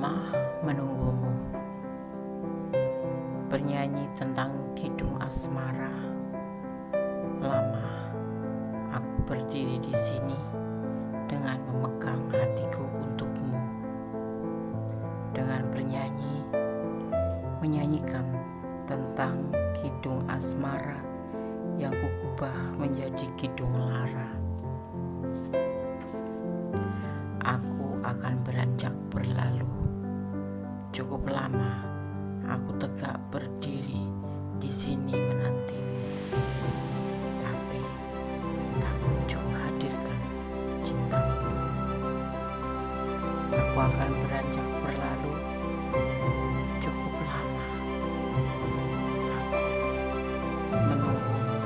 lama menunggumu, bernyanyi tentang kidung asmara. Lama aku berdiri di sini dengan memegang hatiku untukmu, dengan bernyanyi, menyanyikan tentang kidung asmara yang kukubah menjadi kidung lara. Aku akan beranjak berlalu. Cukup lama aku tegak berdiri di sini menantimu, tapi tak kunjung hadirkan cintamu. Aku akan beranjak berlalu. Cukup lama aku menunggumu.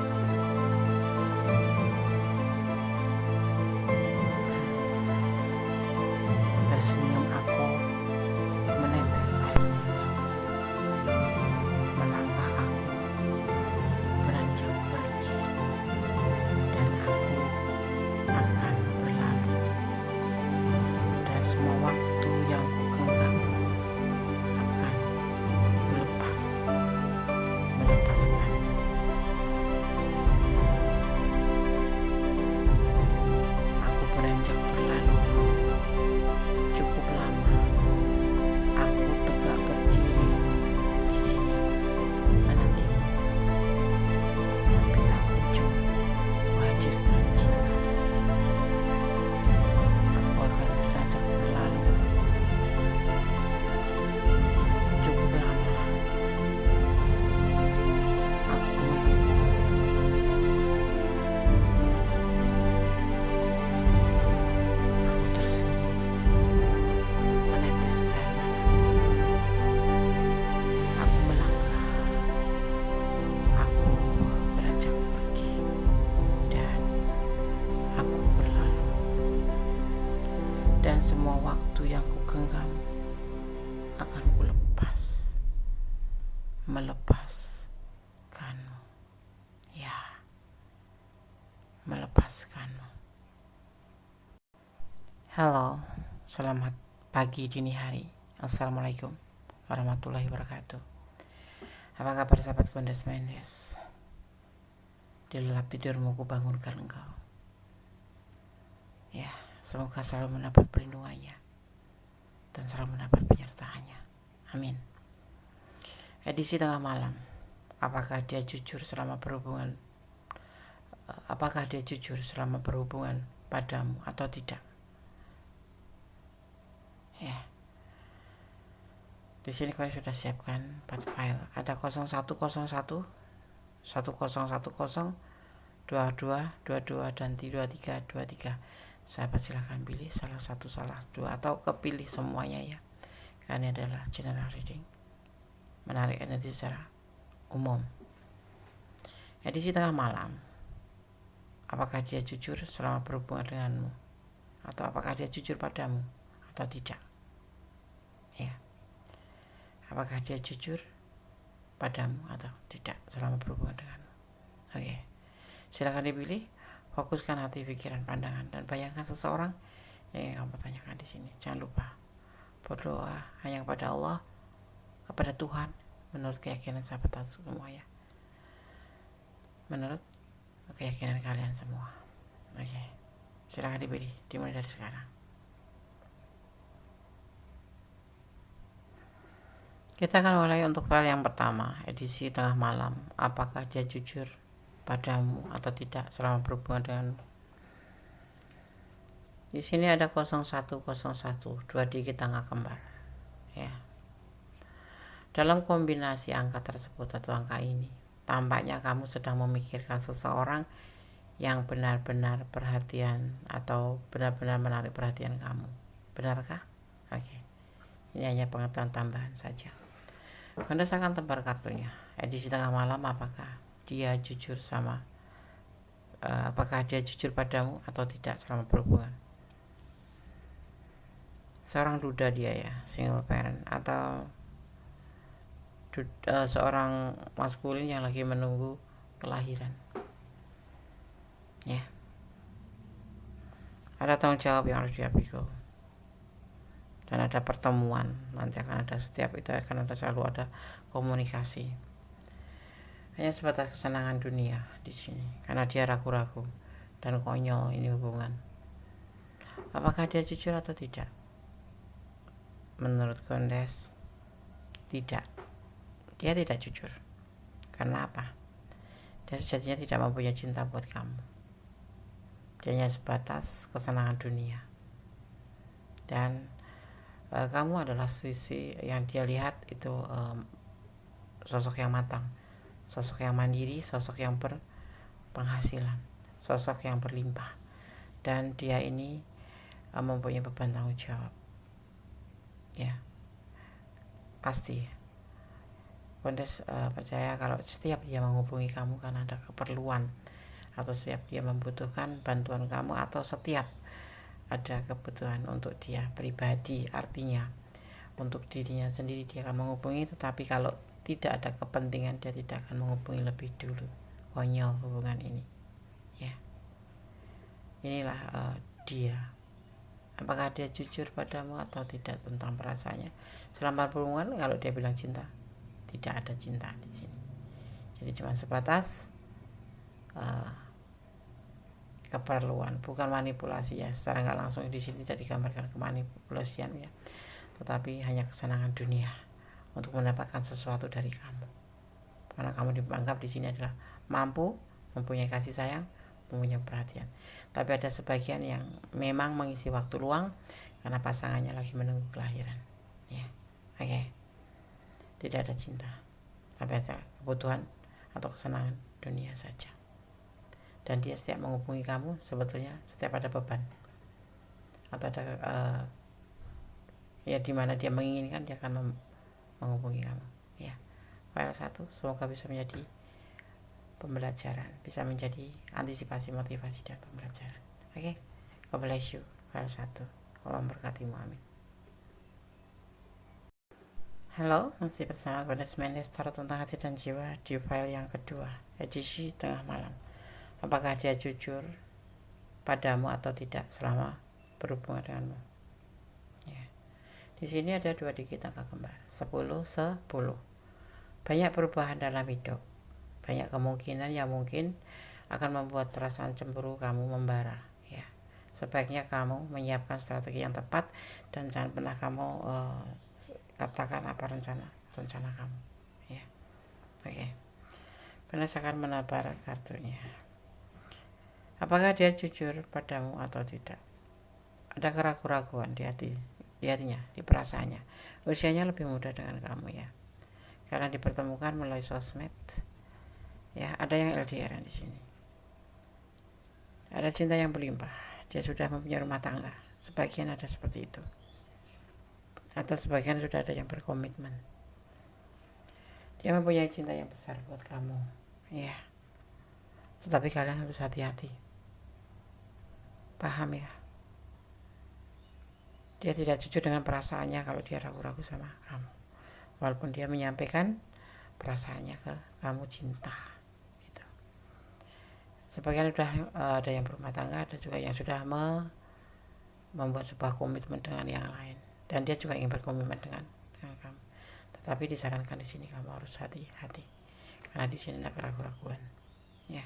Tersenyum aku menetes air mataku. Melangkah aku beranjak pergi, dan aku akan berlalu. Dan semua waktu yang kugenggam akan melepaskan. Aku beranjak berlalu. Cukup lama aku tegak berdiri di sini menantimu, tapi tak kunjung kuhadirkan cinta. Aku akan beranjak berlalu. Cukup lama aku menunggu. Aku tersenyum menetes air mataku. Aku melangkah. Aku beranjak pergi, dan aku berlalu. Dan semua waktu yang kugenggam akan melepaskanmu. Ya, melepaskanmu. Halo, selamat pagi dini hari. Assalamualaikum warahmatullahi wabarakatuh. Apa kabar sahabat Gondes Mendes? Di lelap tidurmu ku bangunkan engkau. Ya, semoga selalu mendapat perlindungannya dan selalu mendapat penyertaannya. Amin. Edisi tengah malam. Apakah dia jujur selama berhubungan padamu atau tidak? Ya. Di sini kalian sudah siapkan 4 file. Ada 0101, 1010, 22, 22 dan 23. Sahabat silahkan pilih salah satu, salah dua, atau kepilih semuanya ya. Karena ini adalah general reading, menarik energi secara umum. Edisi tengah malam. Apakah dia jujur selama berhubungan denganmu, atau apakah dia jujur padamu atau tidak? Ya. Apakah dia jujur padamu atau tidak selama berhubungan denganmu? Oke. Silakan dipilih. Fokuskan hati, pikiran, pandangan, dan bayangkan seseorang yang ingin kamu tanyakan di sini. Jangan lupa berdoa hanya kepada Allah, kepada Tuhan, menurut keyakinan sahabat semua ya. Menurut keyakinan kalian semua. Oke. Silakan dipilih. Dimulai dari sekarang. Kita akan mulai untuk file yang pertama, edisi tengah malam. Apakah dia jujur padamu atau tidak selama berhubungan denganmu? Di sini ada 0101, 2 digit angka kembar. Ya. Dalam kombinasi angka tersebut atau angka ini, tampaknya kamu sedang memikirkan seseorang yang benar-benar perhatian atau benar-benar menarik perhatian kamu. Benarkah? Oke. Ini hanya pengetahuan tambahan saja. Anda akan tebar kartunya. Edisi tengah malam, apakah dia jujur padamu atau tidak selama berhubungan? Seorang duda dia ya, single parent, atau seorang maskulin yang lagi menunggu kelahiran. Ya. Ada tanggung jawab yang harus dia pikul. dan ada pertemuan, nanti akan ada, setiap itu akan ada, selalu ada komunikasi. Hanya sebatas kesenangan dunia di sini, karena dia ragu-ragu dan konyol ini hubungan. Apakah dia jujur atau tidak? Menurut Kondes, tidak. Dia tidak jujur. Karena apa? Dia sejatinya tidak mempunyai cinta buat kamu. Dia hanya sebatas kesenangan dunia. Dan kamu adalah sisi yang dia lihat itu sosok yang matang, sosok yang mandiri, sosok yang berpenghasilan, sosok yang berlimpah. Dan dia ini mempunyai beban tanggung jawab. Ya, pasti Kondes percaya kalau setiap dia menghubungi kamu karena ada keperluan, atau setiap dia membutuhkan bantuan kamu, atau setiap ada kebutuhan untuk dia pribadi, artinya untuk dirinya sendiri dia akan menghubungi. Tetapi kalau tidak ada kepentingan, dia tidak akan menghubungi lebih dulu. Konyol hubungan ini, ya. Inilah dia. Apakah dia jujur padamu atau tidak tentang perasaannya selama berhubungan? Kalau dia bilang cinta, tidak ada cinta di sini. Jadi cuma sebatas keperluan, bukan manipulasi ya. Secara nggak langsung di sini tidak digambarkan kemanipulasian ya, tetapi hanya kesenangan dunia untuk mendapatkan sesuatu dari kamu. Karena kamu dianggap di sini adalah mampu, mempunyai kasih sayang, mempunyai perhatian. Tapi ada sebagian yang memang mengisi waktu luang karena pasangannya lagi menunggu kelahiran. Ya, oke. Tidak ada cinta, tapi ada kebutuhan atau kesenangan dunia saja. Dan dia setiap menghubungi kamu sebetulnya setiap ada beban atau ada ya dimana dia menginginkan, dia akan menghubungi kamu. Ya, file 1 semoga bisa menjadi pembelajaran, bisa menjadi antisipasi, motivasi, dan pembelajaran. Oke, God bless you. File 1, Allah memberkatimu, amin. Halo, masih bersama Kondes Mendes, tarot tentang hati dan jiwa di file yang kedua, edisi tengah malam. Apakah dia jujur padamu atau tidak selama berhubungan denganmu? Ya. Di sini ada 2 digit angka kembar, 10, 10. Banyak perubahan dalam hidup, banyak kemungkinan yang mungkin akan membuat perasaan cemburu kamu membara. Ya, sebaiknya kamu menyiapkan strategi yang tepat dan jangan pernah kamu katakan apa rencana kamu. Ya, oke. Karena saya akan menabar kartunya. Apakah dia jujur padamu atau tidak? Ada keraguan-keraguan di hatinya, di perasaannya. Usianya lebih muda dengan kamu ya, karena dipertemukan melalui sosmed. Ya, ada yang LDR di sini. Ada cinta yang berlimpah. Dia sudah mempunyai rumah tangga. Sebagian ada seperti itu. Atau sebagian sudah ada yang berkomitmen. Dia mempunyai cinta yang besar buat kamu. Ya. Tetapi kalian harus hati-hati. Paham ya? Dia tidak jujur dengan perasaannya kalau dia ragu-ragu sama kamu. Walaupun dia menyampaikan perasaannya ke kamu, cinta. Sebagian sudah ada yang berumah tangga, ada juga yang sudah membuat sebuah komitmen dengan yang lain, dan dia juga ingin berkomitmen dengan kamu. Tetapi disarankan di sini kamu harus hati-hati karena di sini ada keraguan-keraguan. Ya,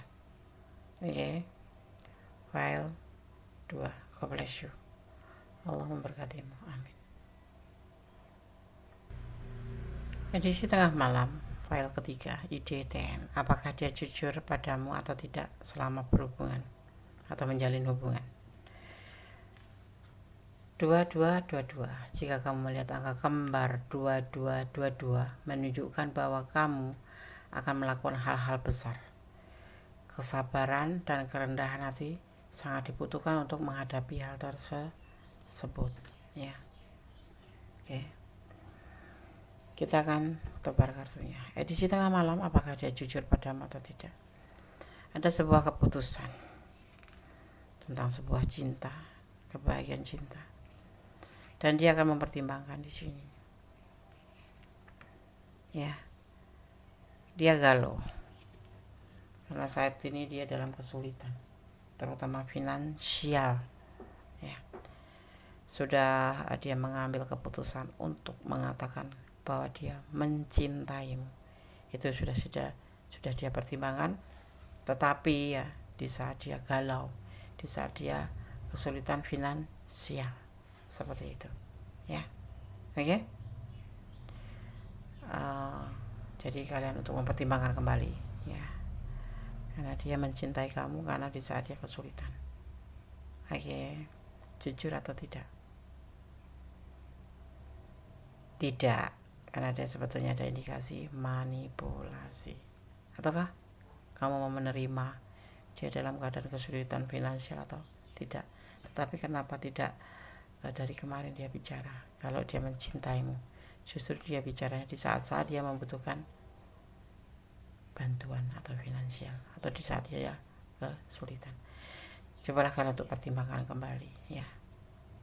oke. File 2, God bless you. Allah memberkatimu, amin. Edisi tengah malam. File ketiga, IDTM. Apakah dia jujur padamu atau tidak selama berhubungan atau menjalin hubungan? 2222. Jika kamu melihat angka kembar 2222, menunjukkan bahwa kamu akan melakukan hal-hal besar. Kesabaran dan kerendahan hati sangat dibutuhkan untuk menghadapi hal tersebut. Ya, oke. Kita akan tebar kartunya. Edisi tengah malam, apakah dia jujur padamu atau tidak? Ada sebuah keputusan tentang sebuah cinta, kebahagiaan cinta, dan dia akan mempertimbangkan di sini. Ya, dia galau karena saat ini dia dalam kesulitan, terutama finansial. Ya, sudah dia mengambil keputusan untuk mengatakan bahwa dia mencintaimu, itu sudah dia pertimbangkan. Tetapi ya, di saat dia galau, di saat dia kesulitan finansial, seperti itu ya. Oke. Jadi kalian untuk mempertimbangkan kembali ya, karena dia mencintai kamu karena di saat dia kesulitan. Oke. Jujur atau tidak? Tidak, karena dia sebetulnya ada indikasi manipulasi. Ataukah kamu mau menerima dia dalam keadaan kesulitan finansial atau tidak? Tetapi kenapa tidak dari kemarin dia bicara kalau dia mencintaimu? Justru dia bicaranya di saat-saat dia membutuhkan bantuan atau finansial, atau di saat dia kesulitan. Cobalah kalian untuk pertimbangkan kembali ya.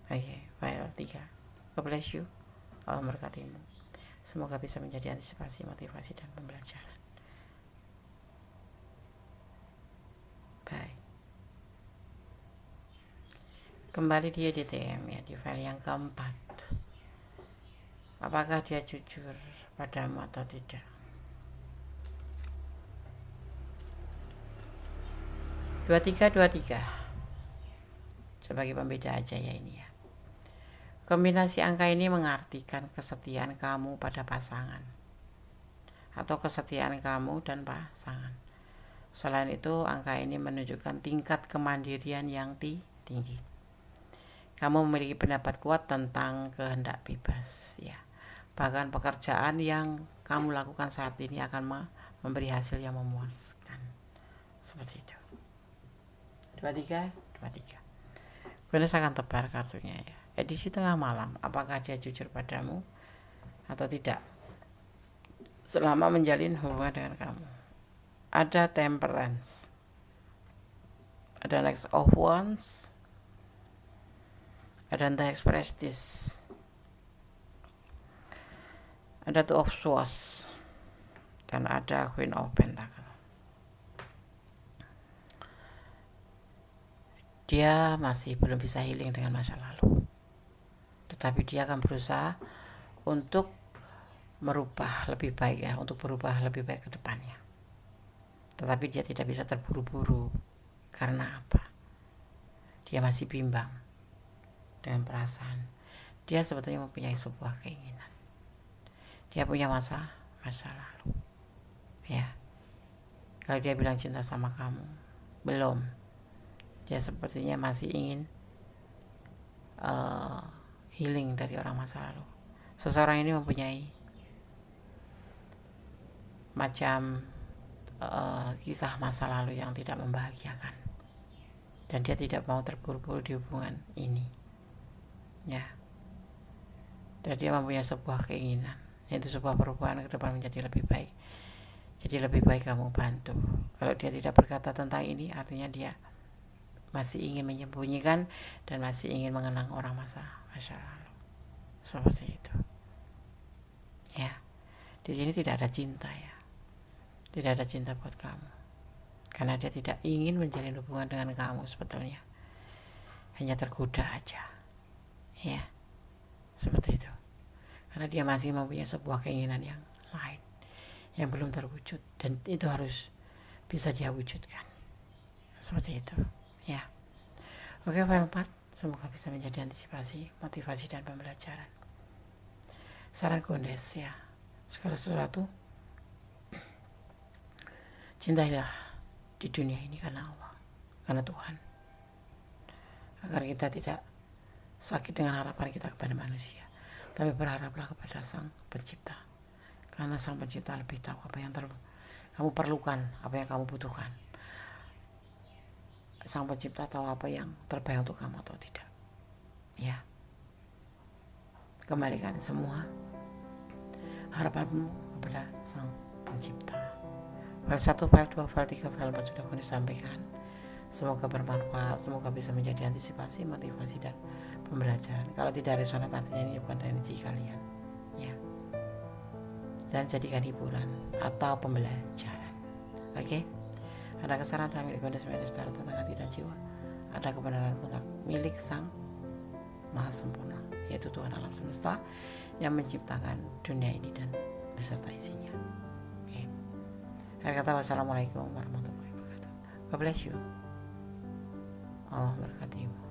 Oke, file 3. God bless you. Allah memberkatimu. Semoga bisa menjadi antisipasi, motivasi, dan pembelajaran. Bye. Kembali dia di TM ya, di file yang keempat. Apakah dia jujur padamu atau tidak? 2323 sebagai pembeda aja ya ini ya. Kombinasi angka ini mengartikan kesetiaan kamu pada pasangan atau kesetiaan kamu dan pasangan. Selain itu, angka ini menunjukkan tingkat kemandirian yang tinggi. Kamu memiliki pendapat kuat tentang kehendak bebas ya. Bahkan pekerjaan yang kamu lakukan saat ini akan memberi hasil yang memuaskan. Seperti itu. 23. Benar akan tebar kartunya ya. Edisi tengah malam, apakah dia jujur padamu atau tidak selama menjalin hubungan dengan kamu? Ada Temperance, ada Next of Wands, ada The Express, ada Two of Swords, dan ada Queen of Pentacle. Dia masih belum bisa healing dengan masa lalu, tetapi dia akan berusaha untuk merubah lebih baik ya, untuk berubah lebih baik ke depannya. Tetapi dia tidak bisa terburu-buru. Karena apa? Dia masih bimbang dengan perasaan. Dia sebetulnya mempunyai sebuah keinginan. Dia punya masa lalu. Ya. Kalau dia bilang cinta sama kamu, belum. Dia sepertinya masih ingin healing dari orang masa lalu. Seseorang ini mempunyai macam kisah masa lalu yang tidak membahagiakan, dan dia tidak mau terburu-buru di hubungan ini ya. Dan dia mempunyai sebuah keinginan, yaitu sebuah perubahan ke depan menjadi lebih baik. Jadi lebih baik kamu bantu. Kalau dia tidak berkata tentang ini, artinya dia masih ingin menyembunyikan dan masih ingin mengenang orang masa lalu. Seperti itu ya. Di sini tidak ada cinta ya, tidak ada cinta buat kamu, karena dia tidak ingin menjalin hubungan dengan kamu sebetulnya, hanya tergoda aja ya, seperti itu. Karena dia masih mempunyai sebuah keinginan yang lain yang belum terwujud, dan itu harus bisa dia wujudkan, seperti itu ya. Oke, file 4 semoga bisa menjadi antisipasi, motivasi, dan pembelajaran. Saran kondes ya, segala sesuatu cintailah di dunia ini karena Allah, karena Tuhan, agar kita tidak sakit dengan harapan kita kepada manusia, tapi berharaplah kepada Sang Pencipta, karena Sang Pencipta lebih tahu apa yang kamu perlukan, apa yang kamu butuhkan. Sang Pencipta tahu apa yang terbaik untuk kamu atau tidak ya. Kembalikan semua harapanmu kepada Sang Pencipta. File 1, file 2, file 3, file 4 sudah kami sampaikan. Semoga bermanfaat, semoga bisa menjadi antisipasi, motivasi, dan pembelajaran. Kalau tidak resonan, artinya ini bukan energi kalian ya. Dan jadikan hiburan atau pembelajaran. Oke? Ada kesalahan dalam milik kondisi tentang hati dan jiwa. Ada kebenaran kontak milik Sang maha sempurna, yaitu Tuhan alam semesta yang menciptakan dunia ini dan beserta isinya. Oke. Akhir kata, wassalamualaikum warahmatullahi wabarakatuh. God bless you. Allah berkatimu.